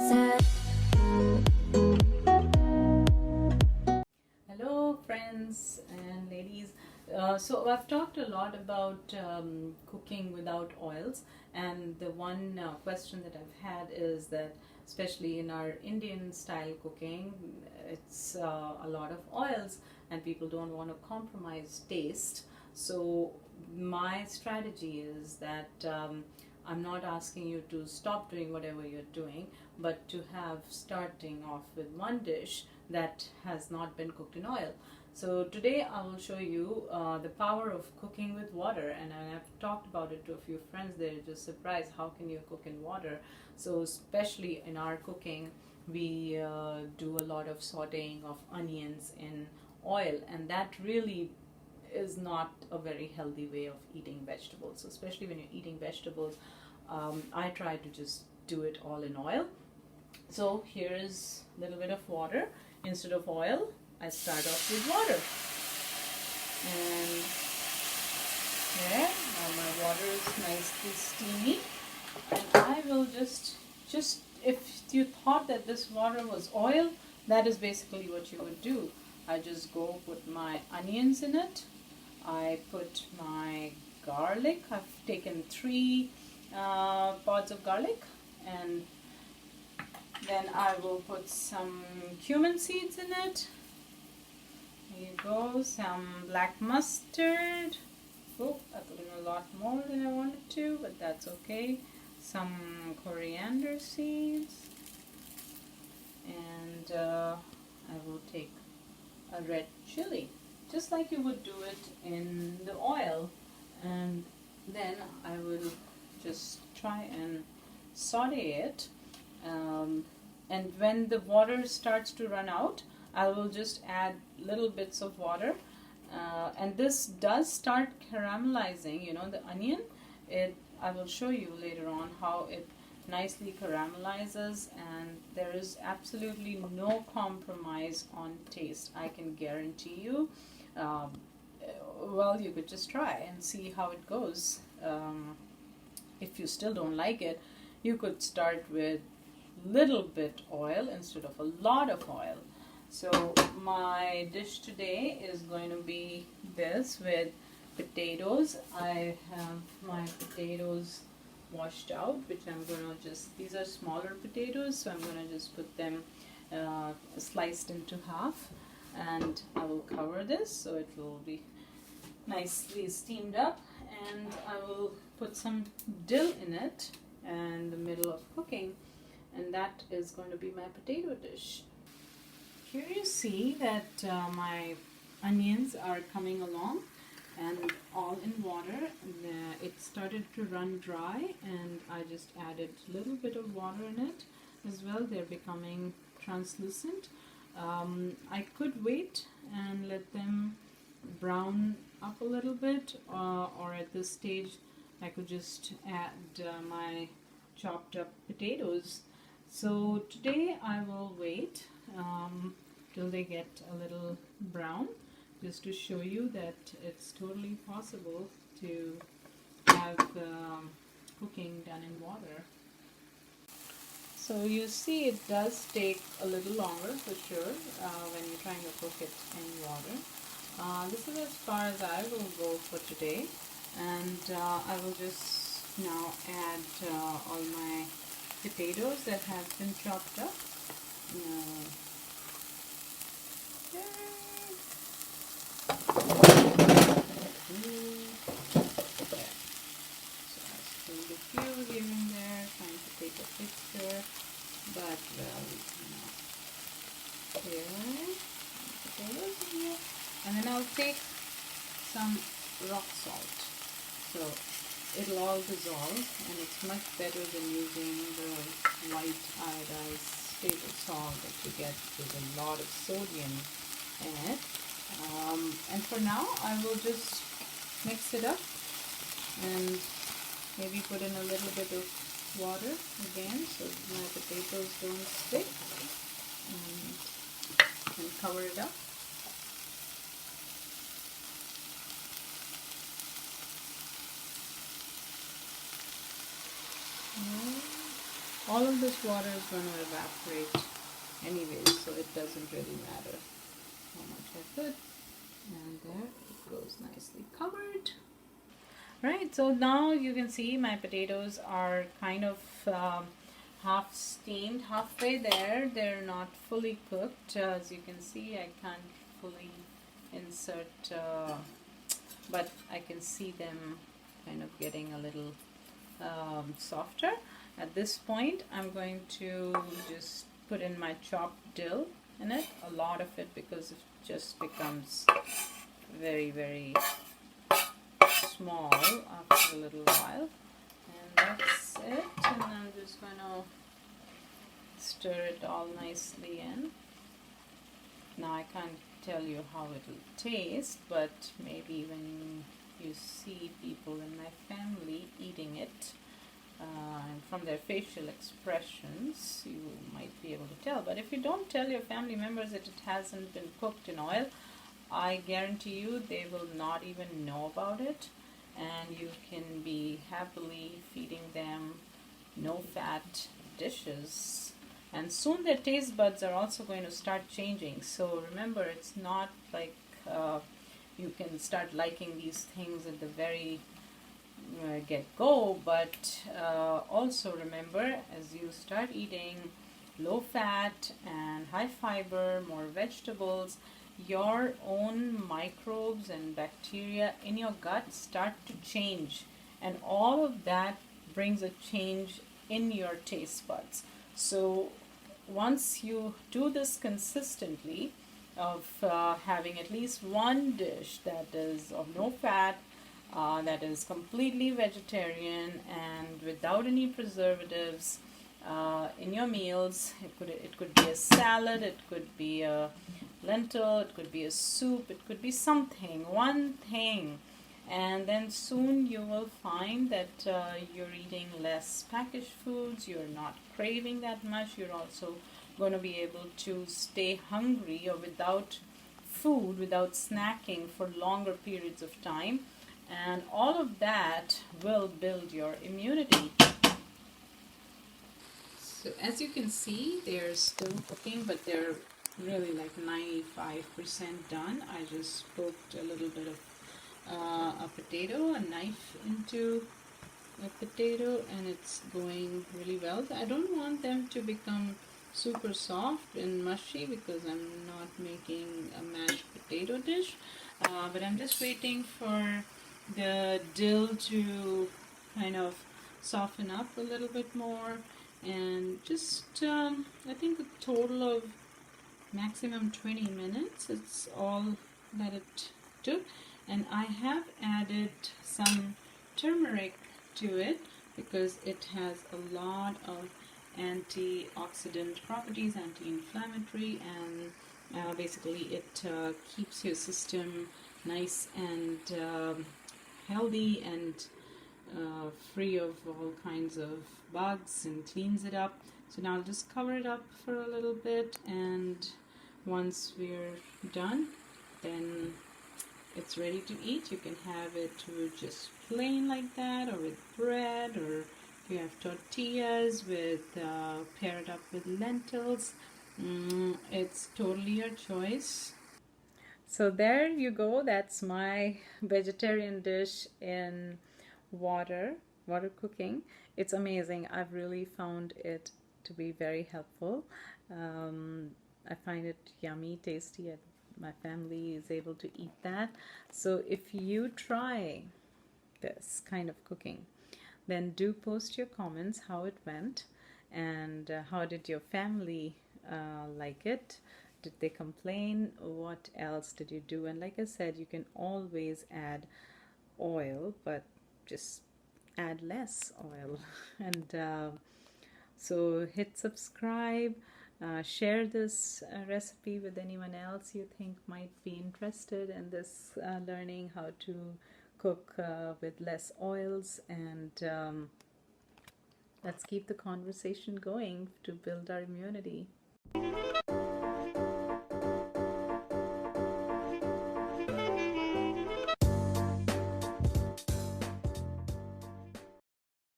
Hello friends and ladies. So I've talked a lot about cooking without oils, and the one question that I've had is that especially in our Indian style cooking, it's a lot of oils and people don't want to compromise taste. So my strategy is that I'm not asking you to stop doing whatever you're doing, but to have starting off with one dish that has not been cooked in oil. So today I will show you the power of cooking with water, and I've talked about it to a few friends. They're just surprised, how can you cook in water? So especially in our cooking, we do a lot of sauteing of onions in oil, and that really is not a very healthy way of eating vegetables. So especially when you're eating vegetables, I try to just do it all in oil. So here is a little bit of water. Instead of oil, I start off with water. And there, now my water is nicely steamy. And I will just if you thought that this water was oil, that is basically what you would do. I just go put my onions in it. I put my garlic. I've taken 3 pods of garlic, and then I will put some cumin seeds in it. There you go. Some black mustard. Oh, I put in a lot more than I wanted to, but that's okay. Some coriander seeds. And I will take a red chili, just like you would do it in the oil. And then I will just try and saute it. And when the water starts to run out, I will just add little bits of water, and this does start caramelizing, you know, the onion. I will show you later on how it nicely caramelizes, and there is absolutely no compromise on taste, I can guarantee you. Well, you could just try and see how it goes. If you still don't like it, you could start with little bit oil instead of a lot of oil. So my dish today is going to be this with potatoes. I have my potatoes washed out, which I'm going to these are smaller potatoes, so I'm going to just put them sliced into half, and I will cover this so it will be nicely steamed up, and I will put some dill in it in the middle of cooking, and that is going to be my potato dish. Here you see that my onions are coming along and all in water. It started to run dry, and I just added a little bit of water in it as well. They're becoming translucent. I could wait and let them brown up a little bit, or at this stage I could just add my chopped up potatoes. So today I will wait till they get a little brown, just to show you that it's totally possible to have cooking done in water. So you see, it does take a little longer for sure when you're trying to cook it in water. This is as far as I will go for today, and I will just now add all my potatoes that have been chopped up. So I spilled a few here and there, trying to take a picture, but well, here, potatoes here, and then I'll take some rock salt. So it'll all dissolve, and it's much better than using the white iodized table salt that you get with a lot of sodium in it. And for now, I will just mix it up and maybe put in a little bit of water again so my potatoes don't stick, and cover it up. all of this water is going to evaporate anyways, so it doesn't really matter how much I put. And there it goes, nicely covered. Right, so now you can see my potatoes are kind of half steamed, halfway there. They're not fully cooked. As you can see, I can't fully insert, but I can see them kind of getting a little softer. At this point, I'm going to just put in my chopped dill in it, a lot of it, because it just becomes very, very small after a little while. And that's it. And I'm just going to stir it all nicely in. Now I can't tell you how it will taste, but maybe when you see people in my family eating it, and from their facial expressions, you might be able to tell. But if you don't tell your family members that it hasn't been cooked in oil, I guarantee you they will not even know about it, and you can be happily feeding them no-fat dishes, and soon their taste buds are also going to start changing. So remember, it's not like you can start liking these things at the very get-go, but also remember, as you start eating low-fat and high-fiber, more vegetables, your own microbes and bacteria in your gut start to change, and all of that brings a change in your taste buds. So once you do this consistently, of having at least one dish that is of no fat, that is completely vegetarian and without any preservatives in your meals, it could be a salad, it could be a lentil, it could be a soup, it could be something, one thing, and then soon you will find that you're eating less packaged foods, you're not craving that much, you're also going to be able to stay hungry or without food, without snacking for longer periods of time, and all of that will build your immunity. So as you can see, they're still cooking, but they're really like 95% done. I just poked a little bit of a potato, a knife into a potato, and it's going really well. I don't want them to become super soft and mushy because I'm not making a mashed potato dish, but I'm just waiting for the dill to kind of soften up a little bit more, and just I think a total of maximum 20 minutes, it's all that it took. And I have added some turmeric to it because it has a lot of antioxidant properties, anti-inflammatory, and basically it keeps your system nice and healthy and free of all kinds of bugs, and cleans it up. So now I'll just cover it up for a little bit, and once we're done, then it's ready to eat. You can have it with just plain like that, or with bread, or if you have tortillas, with pair it up with lentils. It's totally your choice. So there you go. That's my vegetarian dish in water cooking. It's amazing. I've really found it to be very helpful. I find it yummy, tasty, and my family is able to eat that. So if you try this kind of cooking, then do post your comments how it went, and how did your family like it. Did they complain? What else did you do? And like I said, you can always add oil, but just add less oil. And so hit subscribe, share this recipe with anyone else you think might be interested in this, learning how to cook with less oils, and let's keep the conversation going to build our immunity.